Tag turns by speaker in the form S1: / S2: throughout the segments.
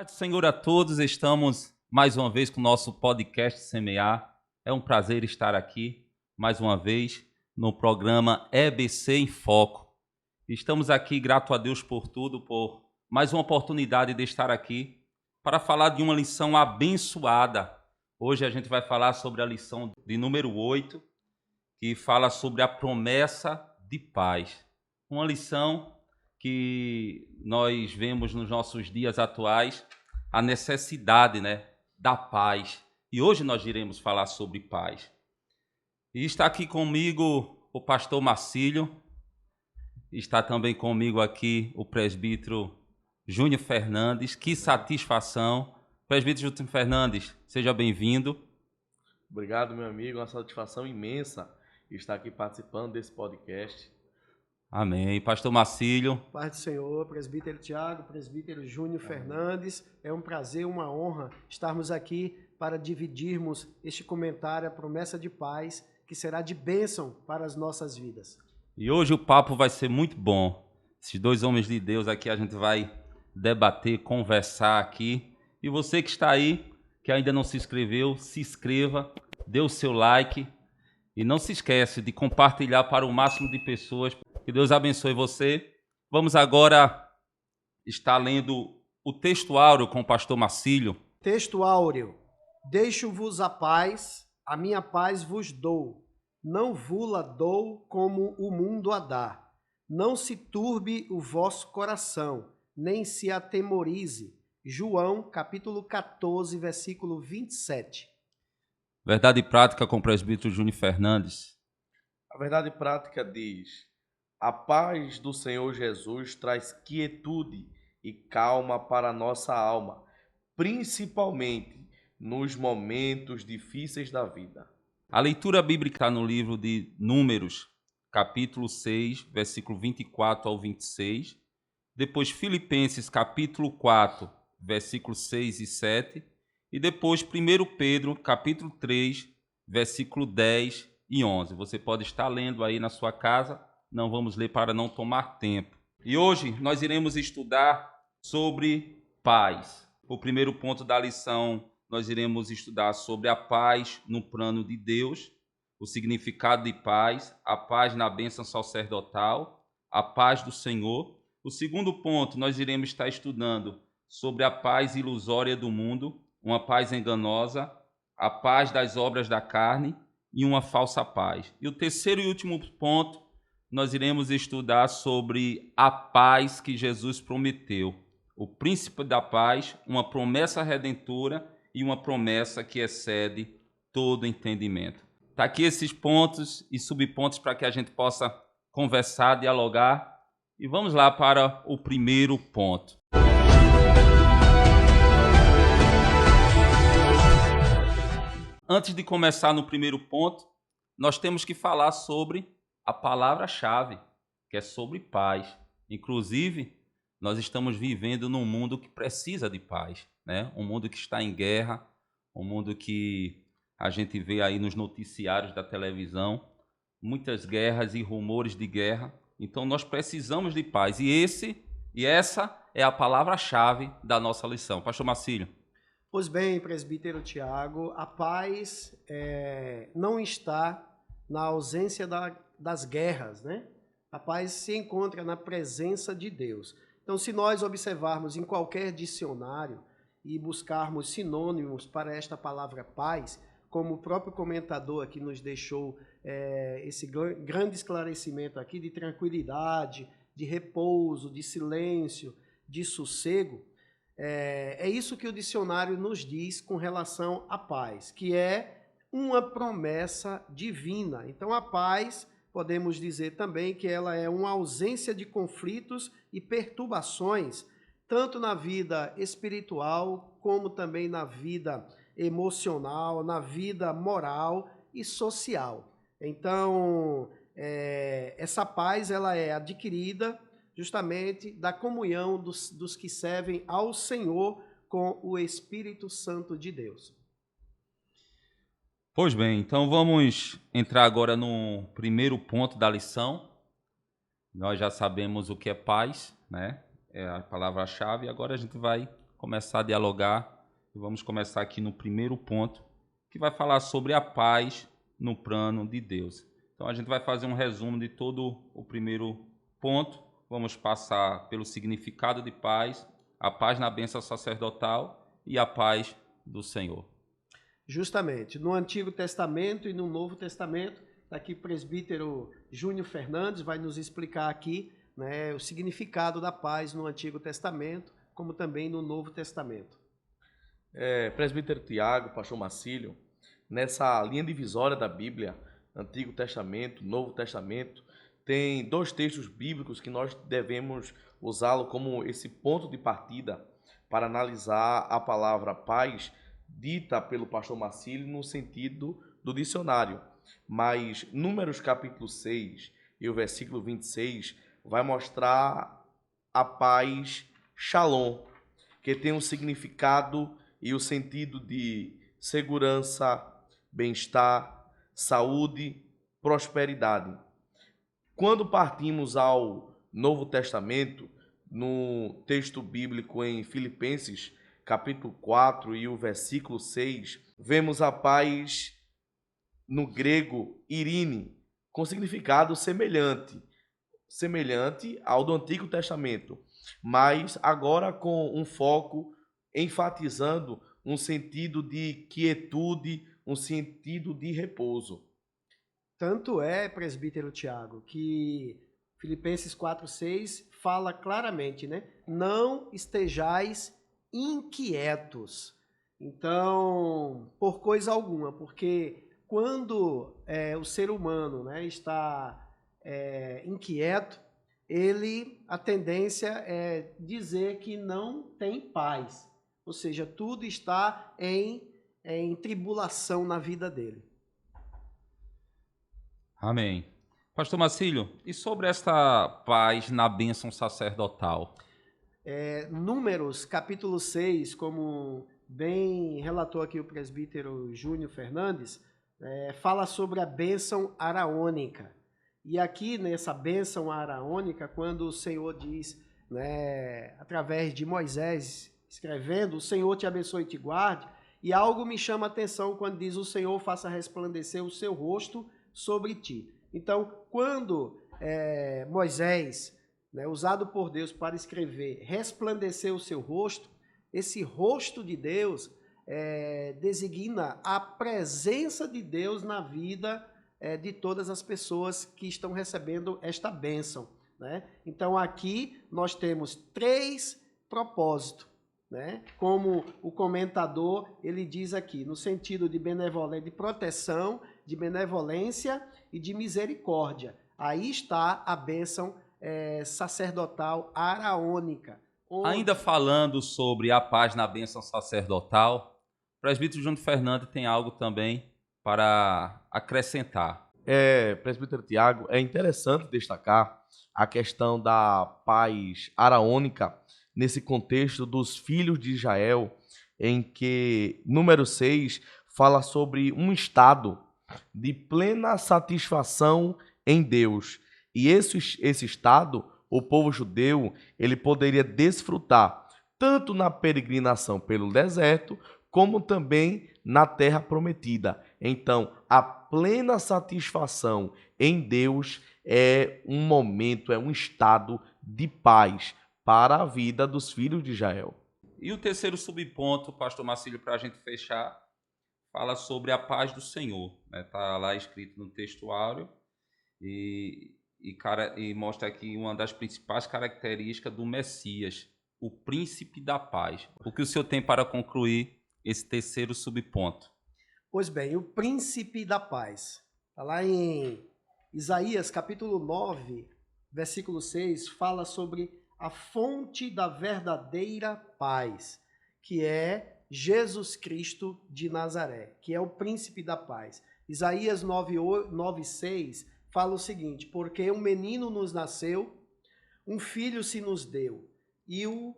S1: Paz do Senhor a todos, estamos mais uma vez com o nosso podcast Semear. É um prazer estar aqui mais uma vez no programa EBC em Foco. Estamos aqui, grato a Deus por tudo, por mais uma oportunidade de estar aqui para falar de uma lição abençoada. Hoje a gente vai falar sobre a lição de número 8, que fala sobre a promessa de paz. Uma lição que nós vemos nos nossos dias atuais, a necessidade, da paz. E hoje nós iremos falar sobre paz. E está aqui comigo o pastor Marcílio, está também comigo aqui o presbítero Júnior Fernandes. Que satisfação. Presbítero Júnior Fernandes, seja bem-vindo.
S2: Obrigado, meu amigo, uma satisfação imensa estar aqui participando desse podcast.
S1: Amém. Pastor Marcílio.
S3: Paz do Senhor, presbítero Tiago, presbítero Júnior Fernandes. É um prazer, uma honra estarmos aqui para dividirmos este comentário, a promessa de paz, que será de bênção para as nossas vidas.
S1: E hoje o papo vai ser muito bom. Esses dois homens de Deus aqui, a gente vai debater, conversar aqui. E você que está aí, que ainda não se inscreveu, se inscreva, dê o seu like e não se esquece de compartilhar para o máximo de pessoas. Que Deus abençoe você. Vamos agora estar lendo o texto áureo com o pastor Marcílio.
S3: Texto áureo. Deixo-vos a minha paz vos dou. Não vula dou como o mundo a dá. Não se turbe o vosso coração, nem se atemorize. João, capítulo 14, versículo 27.
S1: Verdade e prática com o presbítero Júnior Fernandes.
S2: A verdade prática diz: a paz do Senhor Jesus traz quietude e calma para a nossa alma, principalmente nos momentos difíceis da vida.
S1: A leitura bíblica está no livro de Números, capítulo 6, versículo 24 ao 26. Depois Filipenses, capítulo 4, versículos 6 e 7. E depois 1 Pedro, capítulo 3, versículo 10 e 11. Você pode estar lendo aí na sua casa. Não vamos ler para não tomar tempo. E hoje nós iremos estudar sobre paz. O primeiro ponto da lição, nós iremos estudar sobre a paz no plano de Deus, o significado de paz, a paz na bênção sacerdotal, a paz do Senhor. O segundo ponto, nós iremos estar estudando sobre a paz ilusória do mundo, uma paz enganosa, a paz das obras da carne e uma falsa paz. E o terceiro e último ponto, nós iremos estudar sobre a paz que Jesus prometeu. O príncipe da paz, uma promessa redentora e uma promessa que excede todo entendimento. Está aqui esses pontos e subpontos para que a gente possa conversar, dialogar. E vamos lá para o primeiro ponto. Antes de começar no primeiro ponto, nós temos que falar sobre a palavra-chave, que é sobre paz. Inclusive, nós estamos vivendo num mundo que precisa de paz, um mundo que está em guerra, um mundo que a gente vê aí nos noticiários da televisão, muitas guerras e rumores de guerra. Então, nós precisamos de paz. E essa é a palavra-chave da nossa lição. Pastor Marcílio.
S3: Pois bem, presbítero Tiago, a paz não está na ausência das guerras, A paz se encontra na presença de Deus. Então, se nós observarmos em qualquer dicionário e buscarmos sinônimos para esta palavra paz, como o próprio comentador aqui nos deixou esse grande esclarecimento aqui de tranquilidade, de repouso, de silêncio, de sossego, é isso que o dicionário nos diz com relação à paz, que é uma promessa divina. Então, a paz, podemos dizer também que ela é uma ausência de conflitos e perturbações, tanto na vida espiritual, como também na vida emocional, na vida moral e social. Então, essa paz ela é adquirida justamente da comunhão dos que servem ao Senhor com o Espírito Santo de Deus.
S1: Pois bem, então vamos entrar agora no primeiro ponto da lição. Nós já sabemos o que é paz, É a palavra-chave, e agora a gente vai começar a dialogar e vamos começar aqui no primeiro ponto, que vai falar sobre a paz no plano de Deus. Então a gente vai fazer um resumo de todo o primeiro ponto, vamos passar pelo significado de paz, a paz na bênção sacerdotal e a paz do Senhor.
S3: Justamente, no Antigo Testamento e no Novo Testamento, aqui o presbítero Júnior Fernandes vai nos explicar aqui, né, o significado da paz no Antigo Testamento, como também no Novo Testamento.
S2: Presbítero Tiago, pastor Marcílio, nessa linha divisória da Bíblia, Antigo Testamento, Novo Testamento, tem dois textos bíblicos que nós devemos usá-lo como esse ponto de partida para analisar a palavra paz dita pelo pastor Marcílio no sentido do dicionário. Mas Números capítulo 6 e o versículo 26 vai mostrar a paz Shalom, que tem um significado e o sentido de segurança, bem-estar, saúde, prosperidade. Quando partimos ao Novo Testamento, no texto bíblico em Filipenses, capítulo 4 e o versículo 6, vemos a paz no grego irine, com significado semelhante ao do Antigo Testamento, mas agora com um foco enfatizando um sentido de quietude, um sentido de repouso.
S3: Tanto é, presbítero Tiago, que Filipenses 4,6 fala claramente, né? Não estejais inquietos. Então, por coisa alguma, porque quando o ser humano, né, está inquieto, a tendência é dizer que não tem paz. Ou seja, tudo está em tribulação na vida dele.
S1: Amém. Pastor Marcílio, e sobre esta paz na bênção sacerdotal?
S3: Números, capítulo 6, como bem relatou aqui o presbítero Júnior Fernandes, fala sobre a bênção araônica. E aqui nessa bênção araônica, quando o Senhor diz, né, através de Moisés escrevendo, o Senhor te abençoe e te guarde, e algo me chama a atenção quando diz o Senhor faça resplandecer o seu rosto sobre ti. Então, quando Moisés, né, usado por Deus para escrever, resplandecer o seu rosto, esse rosto de Deus designa a presença de Deus na vida de todas as pessoas que estão recebendo esta bênção, né? Então, aqui nós temos 3 propósitos, né? Como o comentador ele diz aqui, no sentido de benevolência, de proteção, de benevolência e de misericórdia. Aí está a bênção sacerdotal araônica.
S1: Ainda falando sobre a paz na bênção sacerdotal, o presbítero Júnior Fernandes tem algo também para acrescentar.
S2: Presbítero Tiago, é interessante destacar a questão da paz araônica nesse contexto dos filhos de Israel, em que número 6 fala sobre um estado de plena satisfação em Deus. E esse estado, o povo judeu, ele poderia desfrutar tanto na peregrinação pelo deserto, como também na terra prometida. Então, a plena satisfação em Deus é um momento, é um estado de paz para a vida dos filhos de Israel.
S1: E o terceiro subponto, pastor Marcílio, para a gente fechar, fala sobre a paz do Senhor. Está lá escrito no texto áureo e mostra aqui uma das principais características do Messias, o príncipe da paz. O que o senhor tem para concluir esse terceiro subponto?
S3: Pois bem, o príncipe da paz. Está lá em Isaías, capítulo 9, versículo 6, fala sobre a fonte da verdadeira paz, que é Jesus Cristo de Nazaré, que é o príncipe da paz. Isaías 9:6 fala o seguinte: porque um menino nos nasceu, um filho se nos deu, e o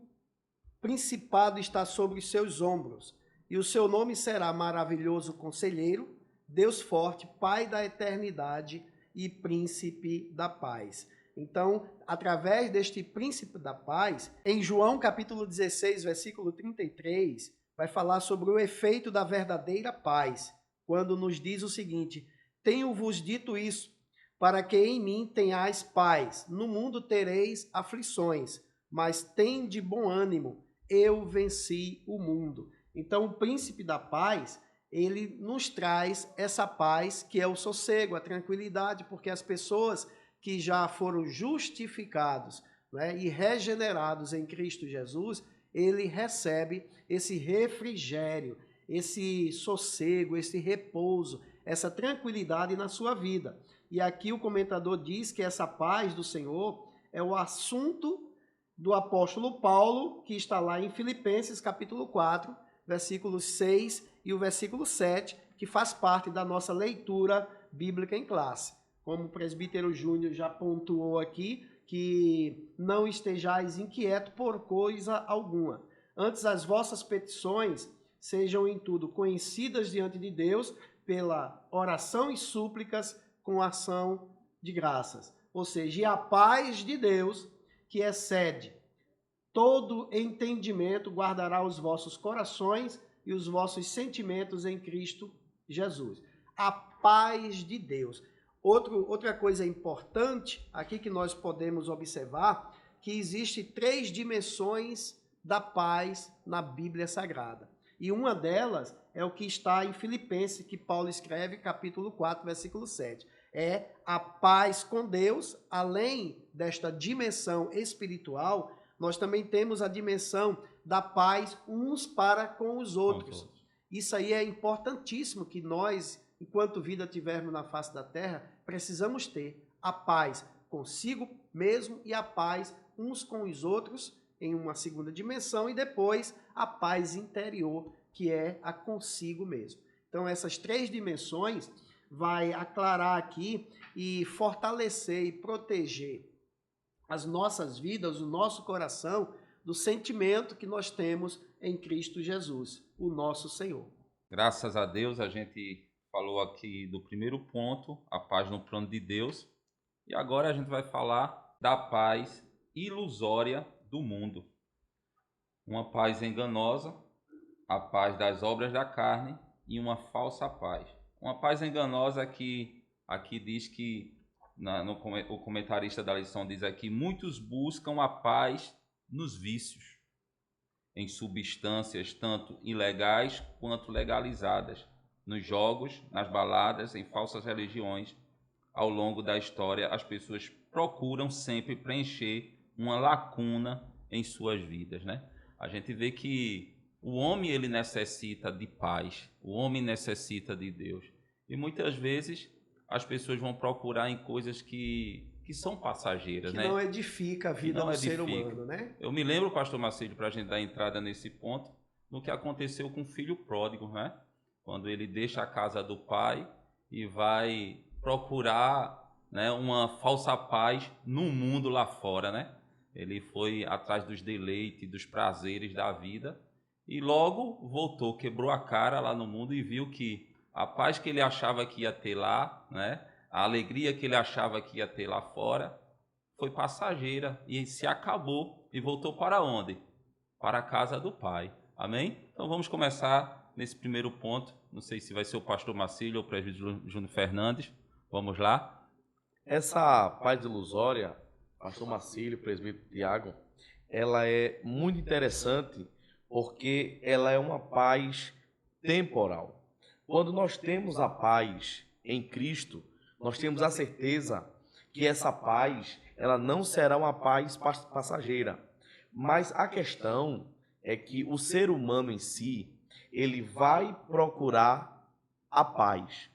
S3: principado está sobre os seus ombros, e o seu nome será Maravilhoso Conselheiro, Deus Forte, Pai da Eternidade e Príncipe da Paz. Então, através deste príncipe da paz, em João capítulo 16, versículo 33, vai falar sobre o efeito da verdadeira paz, quando nos diz o seguinte: tenho-vos dito isso, para que em mim tenhais paz. No mundo tereis aflições, mas tende bom ânimo, eu venci o mundo. Então, o príncipe da paz, ele nos traz essa paz que é o sossego, a tranquilidade, porque as pessoas que já foram justificados, né, e regenerados em Cristo Jesus, ele recebe esse refrigério, esse sossego, esse repouso, essa tranquilidade na sua vida. E aqui o comentador diz que essa paz do Senhor é o assunto do apóstolo Paulo, que está lá em Filipenses capítulo 4, versículos 6 e o versículo 7, que faz parte da nossa leitura bíblica em classe. Como o presbítero Júnior já pontuou aqui, que não estejais inquietos por coisa alguma. Antes as vossas petições sejam em tudo conhecidas diante de Deus pela oração e súplicas com ação de graças. Ou seja, e a paz de Deus, que excede todo entendimento, guardará os vossos corações e os vossos sentimentos em Cristo Jesus. A paz de Deus. Outra coisa importante aqui que nós podemos observar, que existe 3 dimensões da paz na Bíblia Sagrada. E uma delas é o que está em Filipenses, que Paulo escreve, capítulo 4, versículo 7. É a paz com Deus. Além desta dimensão espiritual, nós também temos a dimensão da paz uns para com os outros. Isso aí é importantíssimo que nós, enquanto vida tivermos na face da terra, precisamos ter a paz consigo mesmo e a paz uns com os outros em uma segunda dimensão e depois a paz interior, que é a consigo mesmo. Então essas 3 dimensões vai aclarar aqui e fortalecer e proteger as nossas vidas, o nosso coração, do sentimento que nós temos em Cristo Jesus, o nosso Senhor.
S1: Graças a Deus, a gente falou aqui do primeiro ponto, a paz no plano de Deus, e agora a gente vai falar da paz ilusória do mundo. Uma paz enganosa, a paz das obras da carne e uma falsa paz. Uma paz enganosa que aqui diz que, o comentarista da lição diz aqui, muitos buscam a paz nos vícios, em substâncias tanto ilegais quanto legalizadas, nos jogos, nas baladas, em falsas religiões. Ao longo da história, as pessoas procuram sempre preencher uma lacuna em suas vidas, né? A gente vê que o homem ele necessita de paz, o homem necessita de Deus. E muitas vezes as pessoas vão procurar em coisas que são passageiras,
S3: que
S1: né?
S3: não edifica a vida do ser humano, né?
S1: Eu me lembro, pastor Marcílio, para a gente dar entrada nesse ponto, no que aconteceu com o filho pródigo, né? Quando ele deixa a casa do pai e vai procurar, né, uma falsa paz no mundo lá fora, né? Ele foi atrás dos deleites, dos prazeres da vida e logo voltou, quebrou a cara lá no mundo e viu que a paz que ele achava que ia ter lá, né, a alegria que ele achava que ia ter lá fora, foi passageira e se acabou e voltou para onde? Para a casa do pai. Amém? Então vamos começar nesse primeiro ponto. Não sei se vai ser o pastor Marcílio ou o presbítero Júnior Fernandes. Vamos lá?
S2: Essa paz ilusória, pastor Marcílio, presbítero Tiago, ela é muito interessante porque ela é uma paz temporal. Quando nós temos a paz em Cristo, nós temos a certeza que essa paz, ela não será uma paz passageira. Mas a questão é que o ser humano em si, ele vai procurar a paz.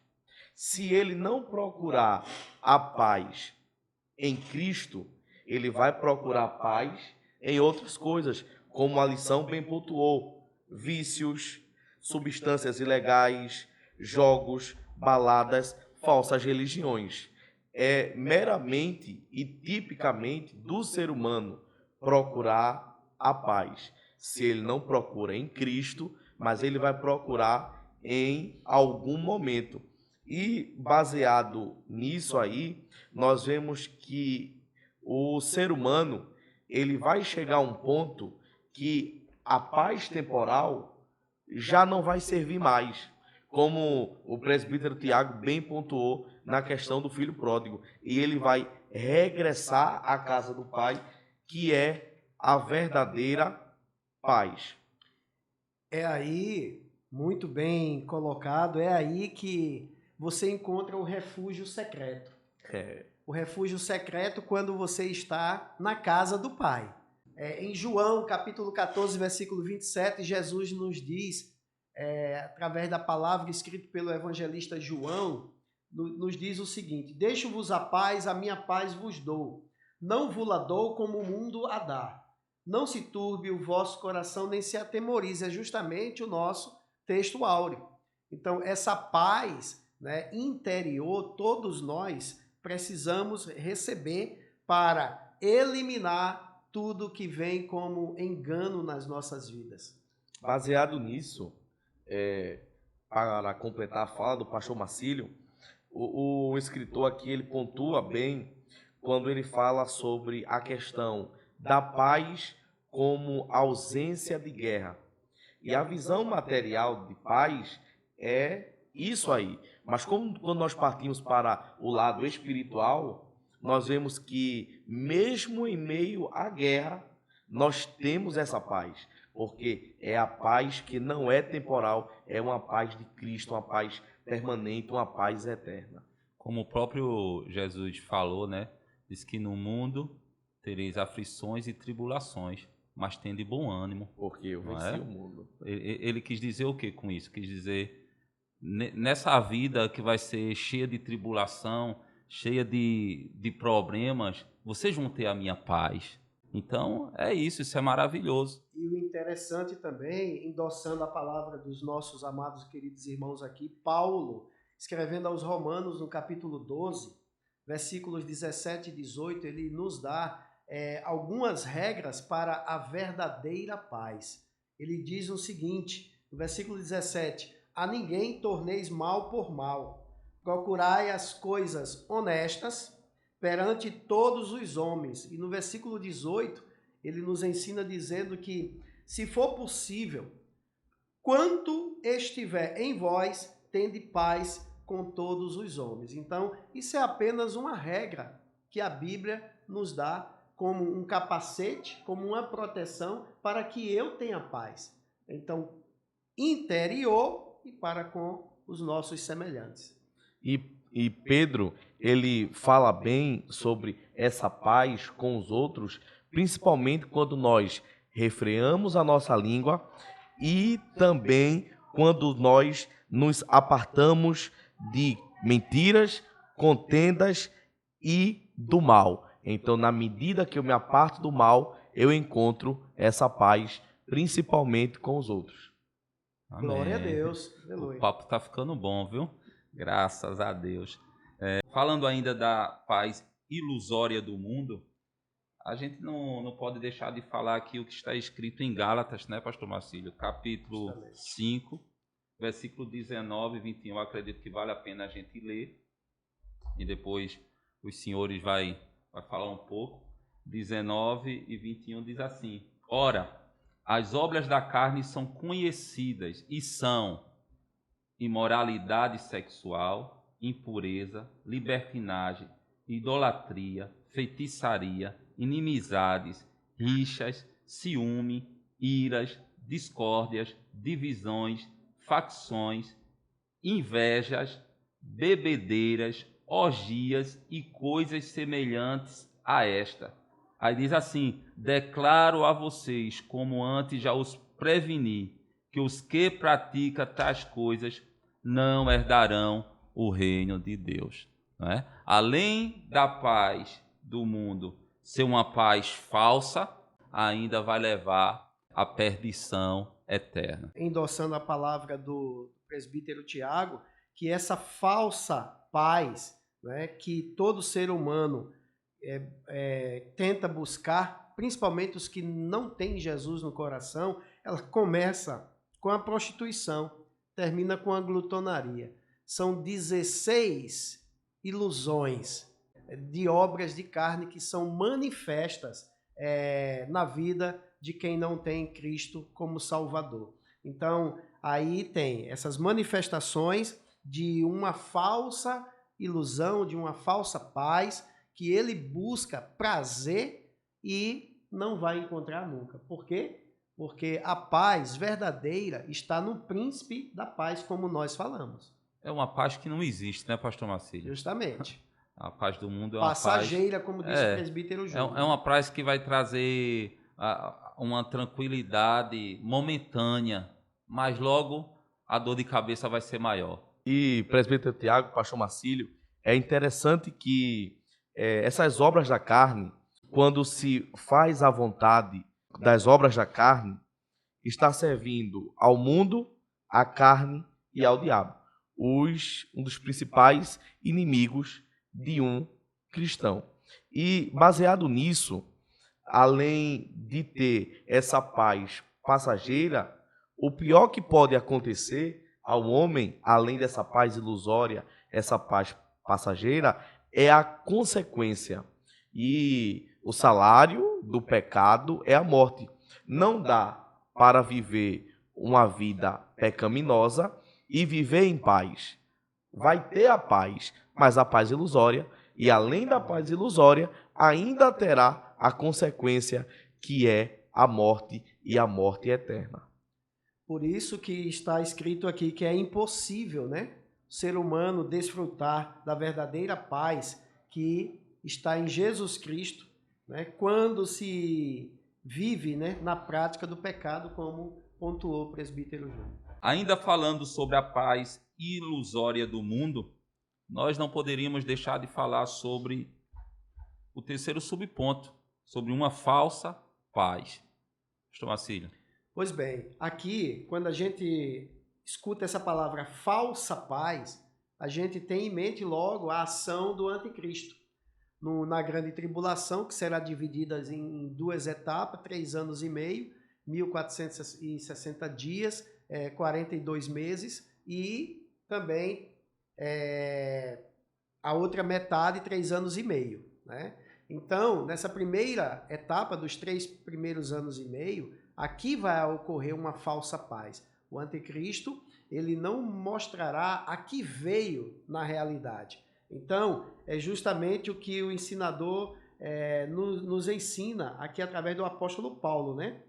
S2: Se ele não procurar a paz em Cristo, ele vai procurar paz em outras coisas, como a lição bem pontuou: vícios, substâncias ilegais, jogos, baladas, falsas religiões. É meramente e tipicamente do ser humano procurar a paz. Se ele não procura em Cristo, mas ele vai procurar em algum momento. E baseado nisso aí, nós vemos que o ser humano ele vai chegar a um ponto que a paz temporal já não vai servir mais, como o presbítero Tiago bem pontuou na questão do filho pródigo, e ele vai regressar à casa do pai, que é a verdadeira paz.
S3: É aí, muito bem colocado, é aí que você encontra o refúgio secreto. O refúgio secreto quando você está na casa do Pai. Em João, capítulo 14, versículo 27, Jesus nos diz, através da palavra escrita pelo evangelista João, nos diz o seguinte: deixo-vos a minha paz vos dou. Não vos-la dou como o mundo a dá. Não se turbe o vosso coração, nem se atemorize. É justamente o nosso texto áureo. Então, essa paz, né, interior, todos nós precisamos receber para eliminar tudo que vem como engano nas nossas vidas.
S2: Baseado nisso, para completar a fala do pastor Marcílio, o escritor aqui ele pontua bem quando ele fala sobre a questão da paz como ausência de guerra. E a visão material de paz é isso aí. Mas quando nós partimos para o lado espiritual, nós vemos que mesmo em meio à guerra, nós temos essa paz. Porque é a paz que não é temporal, é uma paz de Cristo, uma paz permanente, uma paz eterna.
S1: Como o próprio Jesus falou, né? Diz que no mundo tereis aflições e tribulações, mas tende bom ânimo.
S2: Porque eu venci o mundo.
S1: Ele quis dizer o que com isso? Quis dizer, nessa vida que vai ser cheia de tribulação, cheia de problemas, vocês vão ter a minha paz. Então, é isso é maravilhoso.
S3: E o interessante também, endossando a palavra dos nossos amados queridos irmãos aqui, Paulo, escrevendo aos Romanos no capítulo 12, versículos 17 e 18, ele nos dá algumas regras para a verdadeira paz. Ele diz o seguinte, no versículo 17, a ninguém torneis mal por mal, procurai as coisas honestas perante todos os homens. E no versículo 18, ele nos ensina dizendo que, se for possível, quanto estiver em vós, tende paz com todos os homens. Então, isso é apenas uma regra que a Bíblia nos dá como um capacete, como uma proteção para que eu tenha paz. Então, interior e para com os nossos semelhantes.
S2: E Pedro, ele fala bem sobre essa paz com os outros, principalmente quando nós refreamos a nossa língua e também quando nós nos apartamos de mentiras, contendas e do mal. Então, na medida que eu me aparto do mal, eu encontro essa paz, principalmente com os outros.
S1: Amém.
S3: Glória a Deus. Aleluia.
S1: O papo tá ficando bom, viu? Graças a Deus. Falando ainda da paz ilusória do mundo, a gente não pode deixar de falar aqui o que está escrito em Gálatas, né, pastor Marcílio? Capítulo
S3: Justamente.
S1: 5, versículo 19 e 21. Eu acredito que vale a pena a gente ler. E depois os senhores vai falar um pouco. 19 e 21 diz assim: ora, as obras da carne são conhecidas e são imoralidade sexual, impureza, libertinagem, idolatria, feitiçaria, inimizades, rixas, ciúme, iras, discórdias, divisões, facções, invejas, bebedeiras, orgias e coisas semelhantes a esta. Aí diz assim: declaro a vocês, como antes já os preveni, que os que praticam tais coisas não herdarão o reino de Deus. Não é? Além da paz do mundo ser uma paz falsa, ainda vai levar à perdição eterna.
S3: Endossando a palavra do presbítero Tiago, que essa falsa paz, né, que todo ser humano tenta buscar, principalmente os que não têm Jesus no coração, ela começa com a prostituição, termina com a glutonaria. São 16 ilusões de obras de carne que são manifestas na vida de quem não tem Cristo como Salvador. Então, aí tem essas manifestações de uma falsa ilusão, de uma falsa paz, que ele busca prazer e não vai encontrar nunca. Por quê? Porque a paz verdadeira está no príncipe da paz, como nós falamos.
S1: É uma paz que não existe, né, pastor Marcílio?
S3: Justamente.
S1: A paz do mundo é uma
S3: Passageira,
S1: paz...
S3: como disse o presbítero Júnior.
S1: É uma paz que vai trazer uma tranquilidade momentânea, mas logo a dor de cabeça vai ser maior.
S2: E, presbítero Tiago, pastor Marcílio, é interessante que essas obras da carne, quando se faz a vontade das obras da carne, está servindo ao mundo, à carne e ao diabo, um dos principais inimigos de um cristão. E, baseado nisso, além de ter essa paz passageira, o pior que pode acontecer ao homem, além dessa paz ilusória, essa paz passageira, é a consequência. E o salário do pecado é a morte. Não dá para viver uma vida pecaminosa e viver em paz. Vai ter a paz, mas a paz ilusória, e além da paz ilusória, ainda terá a consequência que é a morte e a morte eterna.
S3: Por isso que está escrito aqui que é impossível, né, o ser humano desfrutar da verdadeira paz que está em Jesus Cristo, né, quando se vive, né, na prática do pecado, como pontuou o presbítero Júnior.
S1: Ainda falando sobre a paz ilusória do mundo, nós não poderíamos deixar de falar sobre o terceiro subponto, sobre uma falsa paz. Pastor Marcílio.
S3: Pois bem, aqui, quando a gente escuta essa palavra falsa paz, a gente tem em mente logo a ação do anticristo. Na grande tribulação, que será dividida em duas etapas, 3 anos e meio, 1460 dias, 42 meses, e também a outra metade, 3 anos e meio. Né? Então, nessa primeira etapa, dos 3 primeiros anos e meio, aqui vai ocorrer uma falsa paz. O anticristo, ele não mostrará a que veio na realidade. Então, é justamente o que o ensinador nos ensina aqui através do apóstolo Paulo, né?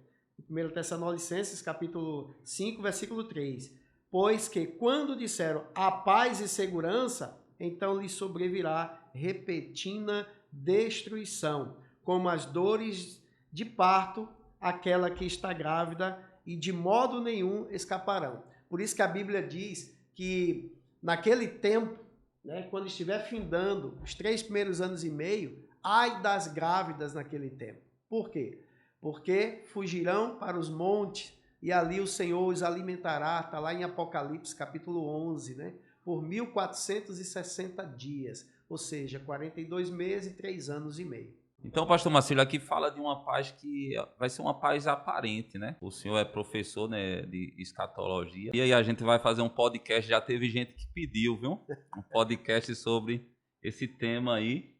S3: 1 Tessalonicenses, capítulo 5, versículo 3. Pois que quando disseram a paz e segurança, então lhe sobrevirá repentina destruição, como as dores de parto, aquela que está grávida, e de modo nenhum escaparão. Por isso que a Bíblia diz que naquele tempo, né, quando estiver findando os 3 primeiros anos e meio, ai das grávidas naquele tempo. Por quê? Porque fugirão para os montes e ali o Senhor os alimentará, está lá em Apocalipse capítulo 11, né, por 1460 dias, ou seja, 42 meses e 3 anos e meio.
S1: Então, pastor Marcílio, aqui fala de uma paz que vai ser uma paz aparente, né? O senhor é professor, né, de escatologia. E aí a gente vai fazer um podcast, já teve gente que pediu, viu? Um podcast sobre esse tema aí.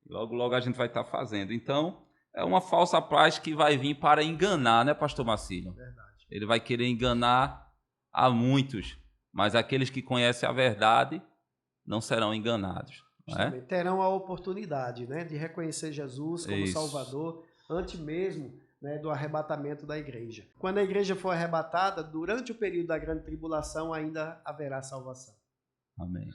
S1: Logo, logo a gente vai estar fazendo. Então, é uma falsa paz que vai vir para enganar, né, pastor Marcílio?
S3: Verdade.
S1: Ele vai querer enganar a muitos, mas aqueles que conhecem a verdade não serão enganados.
S3: Terão a oportunidade, né, de reconhecer Jesus como Salvador antes mesmo, né, do arrebatamento da igreja. Quando a igreja for arrebatada, durante o período da grande tribulação, ainda haverá salvação.
S1: Amém.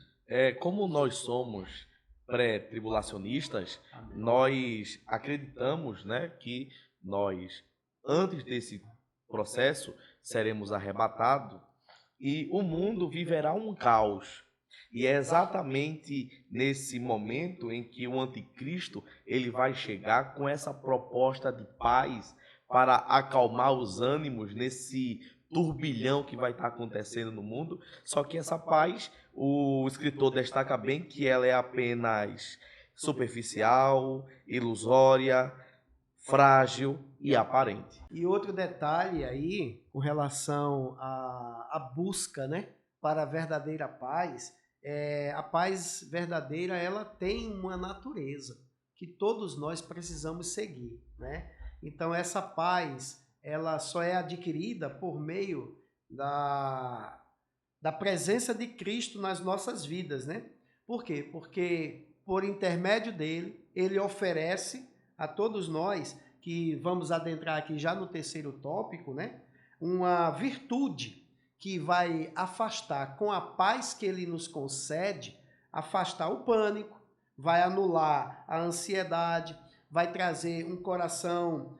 S2: Como nós somos pré-tribulacionistas, nós acreditamos, né, que nós, antes desse processo, seremos arrebatados e o mundo viverá um caos. E é exatamente nesse momento em que o anticristo ele vai chegar com essa proposta de paz para acalmar os ânimos nesse turbilhão que vai estar acontecendo no mundo. Só que essa paz, o escritor destaca bem que ela é apenas superficial, ilusória, frágil e aparente.
S3: E outro detalhe aí, com relação à busca, né, para a verdadeira paz, a paz verdadeira, ela tem uma natureza que todos nós precisamos seguir, né? Então, essa paz, ela só é adquirida por meio da presença de Cristo nas nossas vidas, né? Por quê? Porque por intermédio dele, ele oferece a todos nós, que vamos adentrar aqui já no terceiro tópico, né? Uma virtude que vai afastar, com a paz que ele nos concede, afastar o pânico, vai anular a ansiedade, vai trazer um coração,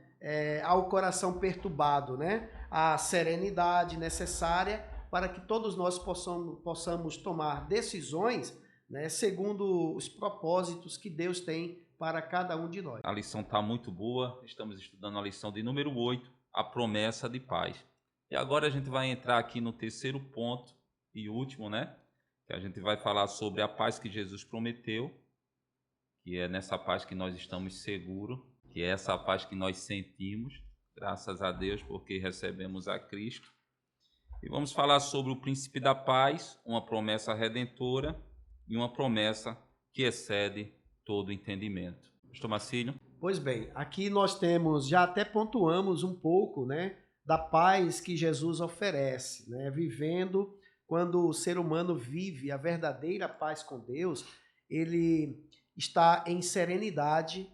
S3: ao coração perturbado, né? A serenidade necessária para que todos nós possamos tomar decisões, né, segundo os propósitos que Deus tem para cada um de nós.
S1: A lição está muito boa, estamos estudando a lição de número 8, a promessa de paz. E agora a gente vai entrar aqui no terceiro ponto e último, né? Que a gente vai falar sobre a paz que Jesus prometeu, que é nessa paz que nós estamos seguros, que é essa paz que nós sentimos, graças a Deus, porque recebemos a Cristo. E vamos falar sobre o príncipe da paz, uma promessa redentora e uma promessa que excede todo entendimento. Pastor Marcílio?
S3: Pois bem, aqui nós temos, já até pontuamos um pouco, né, da paz que Jesus oferece, né, vivendo, quando o ser humano vive a verdadeira paz com Deus, ele está em serenidade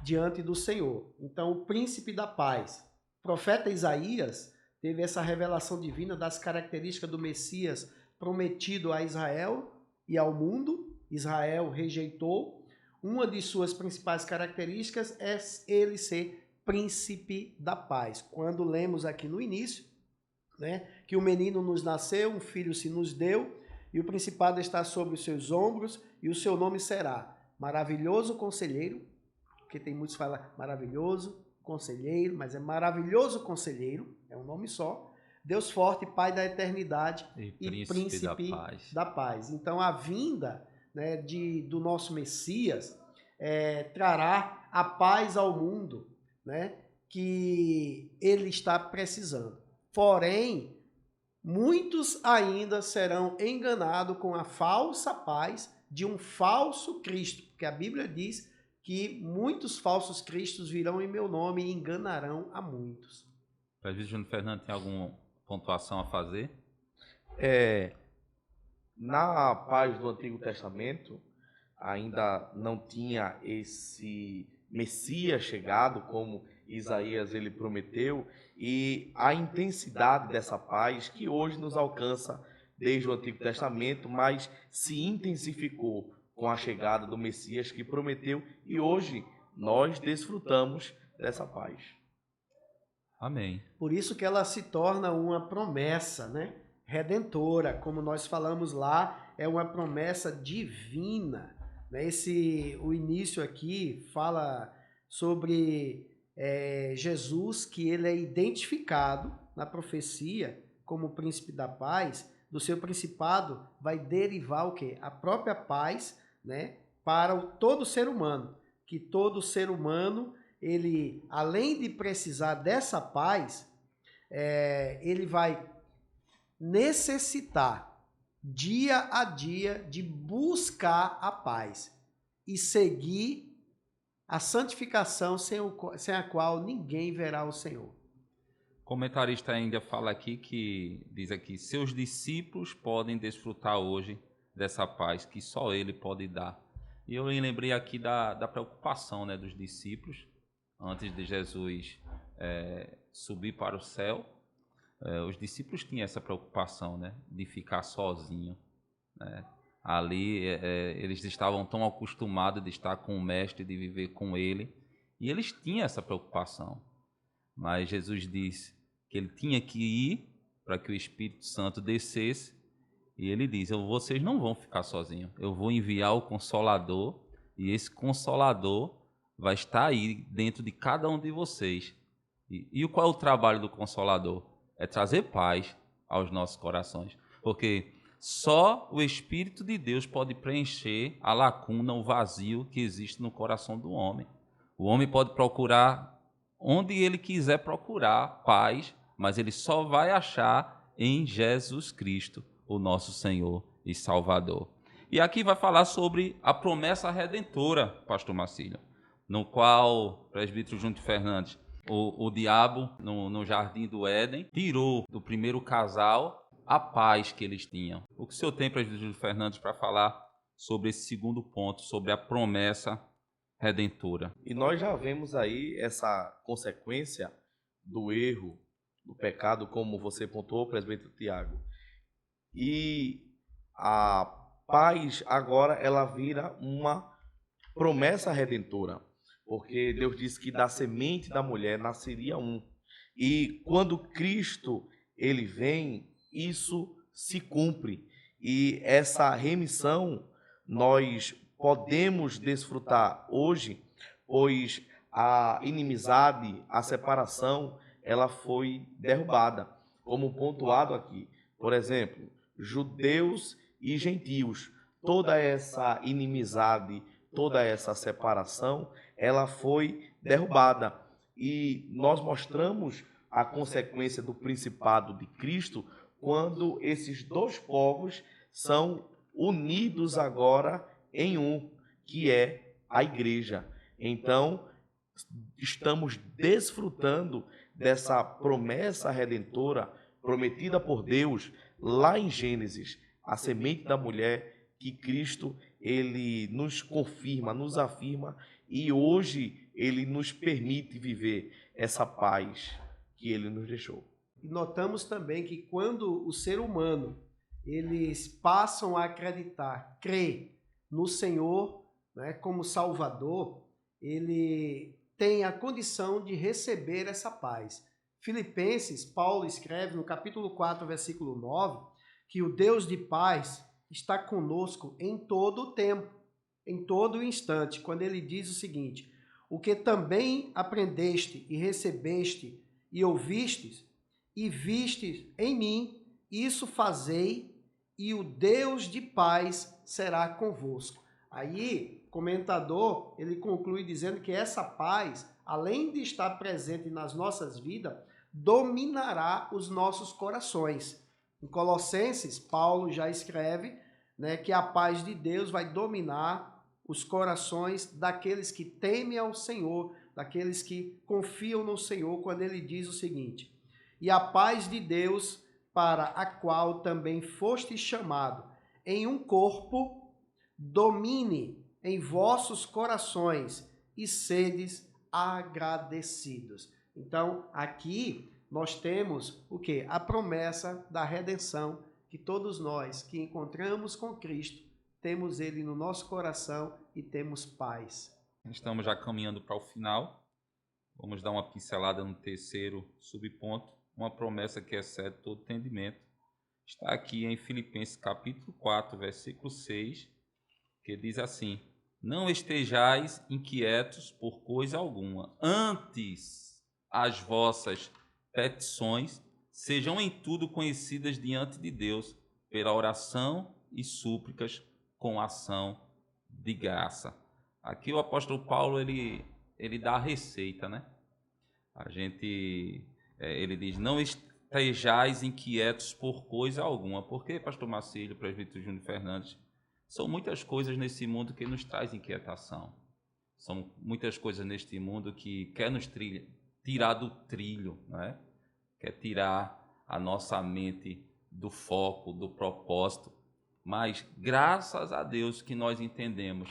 S3: diante do Senhor. Então, o príncipe da paz, o profeta Isaías teve essa revelação divina das características do Messias prometido a Israel e ao mundo. Israel rejeitou. Uma de suas principais características é ele ser príncipe da paz. Quando lemos aqui no início, né, que o menino nos nasceu, um filho se nos deu, e o principado está sobre os seus ombros, e o seu nome será Maravilhoso Conselheiro, porque tem muitos que falam maravilhoso Conselheiro, mas é Maravilhoso Conselheiro, é um nome só. Deus forte, Pai da eternidade e Príncipe da paz. Então, a vinda, né, do nosso Messias trará a paz ao mundo, né, que ele está precisando. Porém, muitos ainda serão enganados com a falsa paz de um falso Cristo, porque a Bíblia diz que muitos falsos cristos virão em meu nome e enganarão a muitos.
S1: O presbítero Júnior Fernando tem alguma pontuação a fazer?
S2: Na paz do Antigo Testamento, ainda não tinha esse Messias chegado, como Isaías ele prometeu, e a intensidade dessa paz que hoje nos alcança desde o Antigo Testamento, mas se intensificou com a chegada do Messias que prometeu, e hoje nós desfrutamos dessa paz.
S1: Amém.
S3: Por isso que ela se torna uma promessa, né, redentora, como nós falamos lá, é uma promessa divina. Né? O início aqui fala sobre Jesus, que ele é identificado na profecia como o príncipe da paz. Do seu principado vai derivar o quê? A própria paz, né, para todo ser humano, que todo ser humano, ele, além de precisar dessa paz, ele vai necessitar dia a dia de buscar a paz e seguir a santificação sem a qual ninguém verá o Senhor.
S1: O comentarista ainda fala aqui diz aqui, seus discípulos podem desfrutar hoje dessa paz que só ele pode dar. E eu me lembrei aqui da preocupação, né, dos discípulos antes de Jesus subir para o céu. Os discípulos tinham essa preocupação, né, de ficar sozinho, né? Ali eles estavam tão acostumados de estar com o mestre, de viver com ele, e eles tinham essa preocupação. Mas Jesus disse que ele tinha que ir para que o Espírito Santo descesse, e ele diz, vocês não vão ficar sozinhos, eu vou enviar o Consolador, e esse Consolador vai estar aí dentro de cada um de vocês. E qual é o trabalho do Consolador? É trazer paz aos nossos corações, porque só o Espírito de Deus pode preencher a lacuna, o vazio que existe no coração do homem. O homem pode procurar onde ele quiser procurar paz, mas ele só vai achar em Jesus Cristo, o nosso Senhor e Salvador. E aqui vai falar sobre a promessa redentora, pastor Marcílio, no qual o presbítero Júnior Fernandes, o diabo, no jardim do Éden, tirou do primeiro casal a paz que eles tinham. O que o senhor tem, presbítero Júnior Fernandes, para falar sobre esse segundo ponto, sobre a promessa redentora?
S2: E nós já vemos aí essa consequência do erro, do pecado, como você pontuou, presbítero Tiago. E a paz agora ela vira uma promessa redentora, porque Deus disse que da semente da mulher nasceria um. E quando Cristo ele vem, isso se cumpre. E essa remissão nós podemos desfrutar hoje, pois a inimizade, a separação, ela foi derrubada, como pontuado aqui. Por exemplo, judeus e gentios, toda essa inimizade, toda essa separação, ela foi derrubada. E nós mostramos a consequência do principado de Cristo quando esses dois povos são unidos agora em um, que é a igreja. Então, estamos desfrutando dessa promessa redentora prometida por Deus lá em Gênesis, a semente da mulher, que Cristo ele nos confirma, nos afirma, e hoje ele nos permite viver essa paz que ele nos deixou.
S3: E notamos também que quando o ser humano eles passam a acreditar, crer no Senhor, né, como Salvador, ele tem a condição de receber essa paz. Filipenses, Paulo escreve no capítulo 4, versículo 9, que o Deus de paz está conosco em todo o tempo, em todo o instante, quando ele diz o seguinte: o que também aprendeste e recebeste e ouvistes e vistes em mim, isso fazei, e o Deus de paz será convosco. Aí, o comentador, ele conclui dizendo que essa paz, além de estar presente nas nossas vidas, dominará os nossos corações. Em Colossenses, Paulo já escreve, né, que a paz de Deus vai dominar os corações daqueles que temem ao Senhor, daqueles que confiam no Senhor, quando ele diz o seguinte: e a paz de Deus, para a qual também foste chamado em um corpo, domine em vossos corações e sedes agradecidos. Então, aqui nós temos o quê? A promessa da redenção, que todos nós que encontramos com Cristo, temos ele no nosso coração e temos paz.
S1: Estamos já caminhando para o final. Vamos dar uma pincelada no terceiro subponto, uma promessa que excede todo entendimento. Está aqui em Filipenses capítulo 4, versículo 6, que diz assim: não estejais inquietos por coisa alguma, antes as vossas petições sejam em tudo conhecidas diante de Deus, pela oração e súplicas com ação de graça. Aqui o apóstolo Paulo ele dá a receita, né? Ele diz: não estejais inquietos por coisa alguma. Por que, pastor Marcílio, presbítero Júnior Fernandes? São muitas coisas nesse mundo que nos traz inquietação. São muitas coisas neste mundo que quer nos tirar do trilho, né? Quer tirar a nossa mente do foco, do propósito. Mas graças a Deus que nós entendemos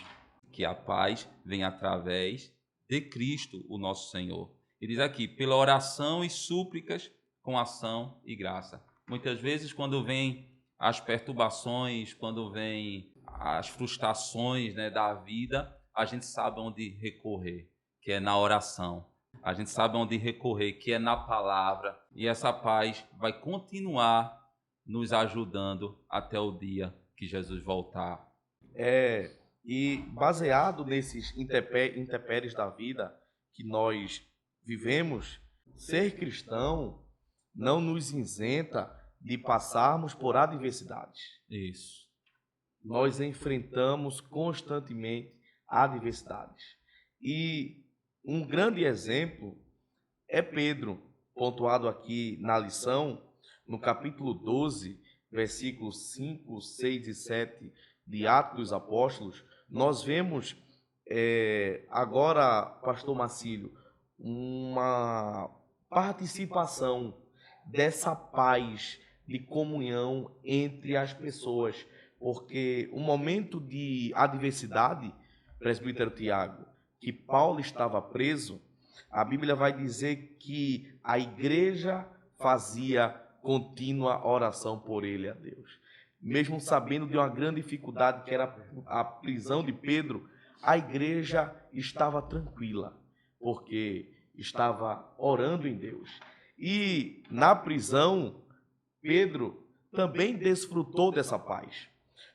S1: que a paz vem através de Cristo, o nosso Senhor. Ele diz aqui: pela oração e súplicas com ação e graça. Muitas vezes, quando vem as perturbações, quando vem as frustrações, né, da vida, a gente sabe onde recorrer, que é na oração. A gente sabe onde recorrer, que é na palavra. E essa paz vai continuar nos ajudando até o dia que Jesus voltar.
S2: E baseado nesses intempéries da vida que nós vivemos, ser cristão não nos isenta de passarmos por adversidades.
S1: Isso.
S2: Nós enfrentamos constantemente adversidades. E um grande exemplo é Pedro, pontuado aqui na lição, no capítulo 12, versículos 5, 6 e 7, de Atos dos Apóstolos, nós vemos agora, pastor Marcílio, uma participação dessa paz de comunhão entre as pessoas, porque o momento de adversidade, presbítero Tiago, que Paulo estava preso, a Bíblia vai dizer que a igreja fazia contínua oração por ele a Deus. Mesmo sabendo de uma grande dificuldade que era a prisão de Pedro, a igreja estava tranquila, porque estava orando em Deus. E na prisão, Pedro também desfrutou dessa paz,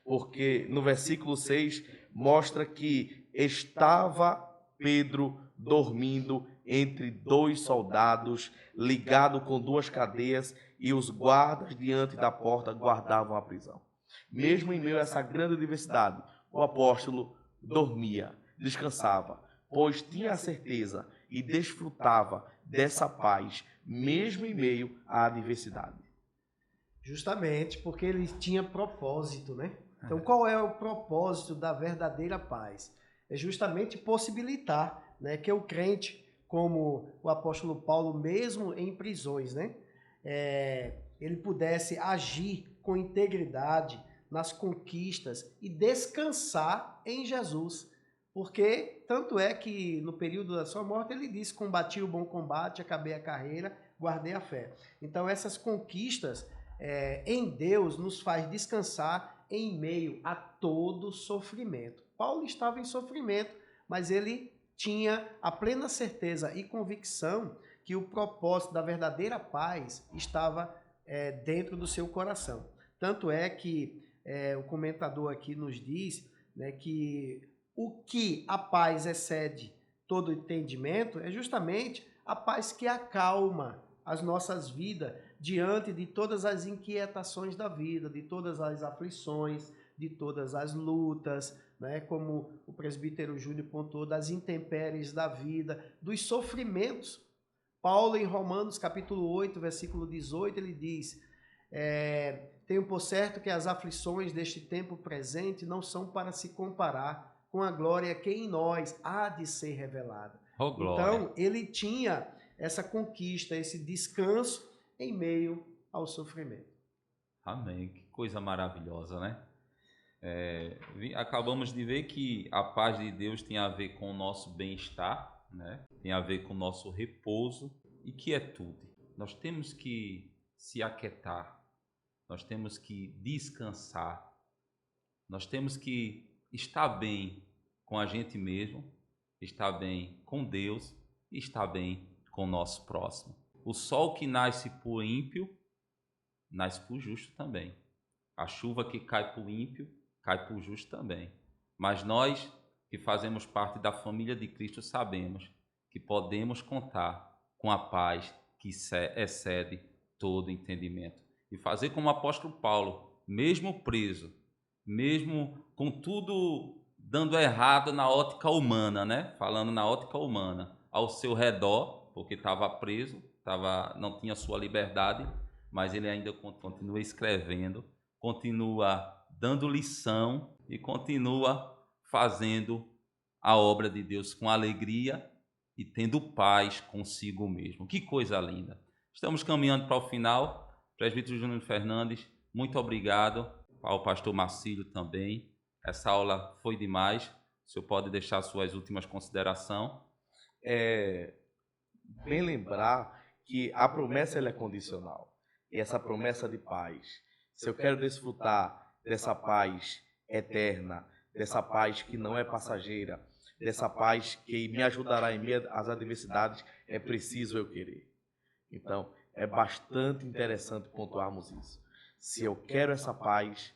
S2: porque no versículo 6 mostra que estava Pedro dormindo entre dois soldados, ligado com duas cadeias, e os guardas diante da porta guardavam a prisão. Mesmo em meio a essa grande adversidade, o apóstolo dormia, descansava, pois tinha a certeza e desfrutava dessa paz, mesmo em meio à adversidade.
S3: Justamente porque ele tinha propósito, né? Então, qual é o propósito da verdadeira paz? É justamente possibilitar, né, que o crente, como o apóstolo Paulo, mesmo em prisões, né, ele pudesse agir com integridade nas conquistas e descansar em Jesus. Porque tanto é que no período da sua morte ele disse: combati o bom combate, acabei a carreira, guardei a fé. Então essas conquistas em Deus nos faz descansar em meio a todo sofrimento. Paulo estava em sofrimento, mas ele tinha a plena certeza e convicção que o propósito da verdadeira paz estava dentro do seu coração. Tanto é que o comentador aqui nos diz, né, que o que a paz excede todo entendimento é justamente a paz que acalma as nossas vidas diante de todas as inquietações da vida, de todas as aflições, de todas as lutas, né? Como o presbítero Júnior pontuou, das intempéries da vida, dos sofrimentos. Paulo, em Romanos capítulo 8, versículo 18, ele diz: tenho por certo que as aflições deste tempo presente não são para se comparar com a glória que em nós há de ser revelada.
S1: Oh, glória.
S3: Então, ele tinha essa conquista, esse descanso em meio ao sofrimento.
S1: Amém. Que coisa maravilhosa, né? Acabamos de ver que a paz de Deus tem a ver com o nosso bem-estar, né? Tem a ver com o nosso repouso e quietude. Nós temos que se aquietar, nós temos que descansar, nós temos que estar bem com a gente mesmo, estar bem com Deus e estar bem com o nosso próximo. O sol que nasce por ímpio, nasce por justo também. A chuva que cai por ímpio, cai por justo também. Mas nós que fazemos parte da família de Cristo sabemos que podemos contar com a paz que excede todo entendimento. E fazer como o apóstolo Paulo, mesmo preso, mesmo com tudo dando errado na ótica humana, né? Falando na ótica humana, ao seu redor, porque estava preso, não tinha sua liberdade, mas ele ainda continua escrevendo, continua dando lição e continua fazendo a obra de Deus com alegria e tendo paz consigo mesmo. Que coisa linda! Estamos caminhando para o final. Presbítero Júnior Fernandes, muito obrigado. Ao pastor Marcílio também. Essa aula foi demais. O senhor pode deixar suas últimas considerações?
S2: Bem lembrar que a promessa ela é condicional. E essa promessa de paz, se eu quero desfrutar dessa paz eterna, dessa paz que não é passageira, dessa paz que me ajudará em meio às adversidades, é preciso eu querer. Então, é bastante interessante pontuarmos isso. Se eu quero essa paz,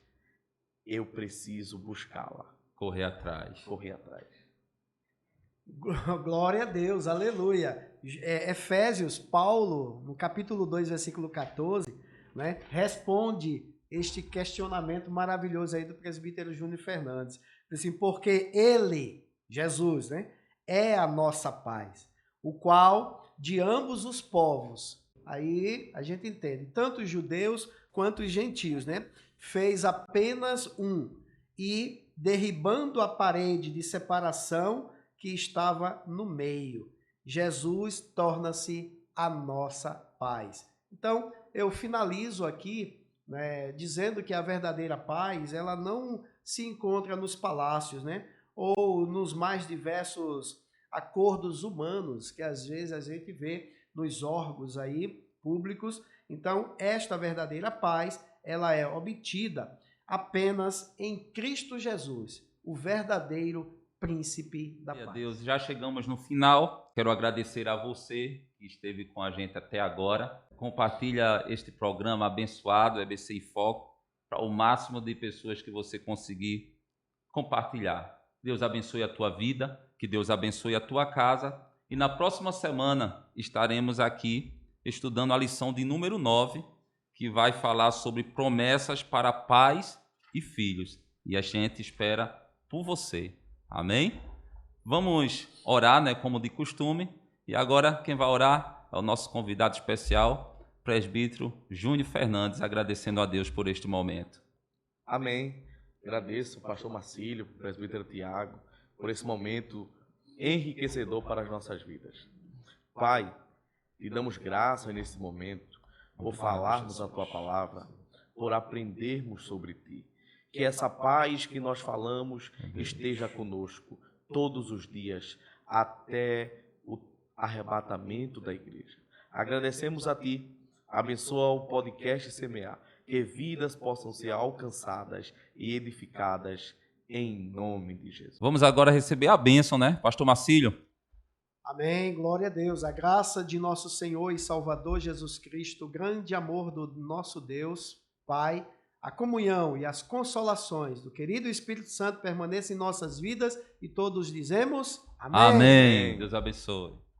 S2: eu preciso buscá-la.
S1: Correr atrás.
S2: Correr atrás.
S3: Glória a Deus, aleluia. Efésios, Paulo, no capítulo 2, versículo 14, né, responde este questionamento maravilhoso aí do presbítero Júnior Fernandes. Assim, porque ele, Jesus, né, é a nossa paz, o qual de ambos os povos, aí a gente entende, tanto os judeus quanto os gentios, né, fez apenas um, e derribando a parede de separação que estava no meio. Jesus torna-se a nossa paz. Então, eu finalizo aqui, né, dizendo que a verdadeira paz, ela não se encontra nos palácios, né, ou nos mais diversos acordos humanos que às vezes a gente vê nos órgãos aí públicos. Então, esta verdadeira paz, ela é obtida apenas em Cristo Jesus, o verdadeiro príncipe da paz.
S1: Deus, já chegamos no final. Quero agradecer a você que esteve com a gente até agora. Compartilha este programa abençoado, EBC em Foco, para o máximo de pessoas que você conseguir compartilhar. Deus abençoe a tua vida, que Deus abençoe a tua casa. E na próxima semana estaremos aqui estudando a lição de número 9, que vai falar sobre promessas para pais e filhos. E a gente espera por você. Amém? Vamos orar, né, como de costume. E agora quem vai orar é o nosso convidado especial, presbítero Júnior Fernandes, agradecendo a Deus por este momento.
S2: Amém. Agradeço ao pastor Marcílio, presbítero Tiago, por esse momento enriquecedor para as nossas vidas. Pai, te damos graças nesse momento por falarmos a tua palavra, por aprendermos sobre ti. Que essa paz que nós falamos esteja conosco todos os dias, até o arrebatamento da igreja. Agradecemos a ti, abençoa o podcast Semear, que vidas possam ser alcançadas e edificadas em nome de Jesus.
S1: Vamos agora receber a bênção, né, pastor Marcílio?
S3: Amém, glória a Deus. A graça de nosso Senhor e Salvador Jesus Cristo, o grande amor do nosso Deus, Pai, a comunhão e as consolações do querido Espírito Santo permaneçam em nossas vidas e todos dizemos amém.
S1: Amém. Deus abençoe.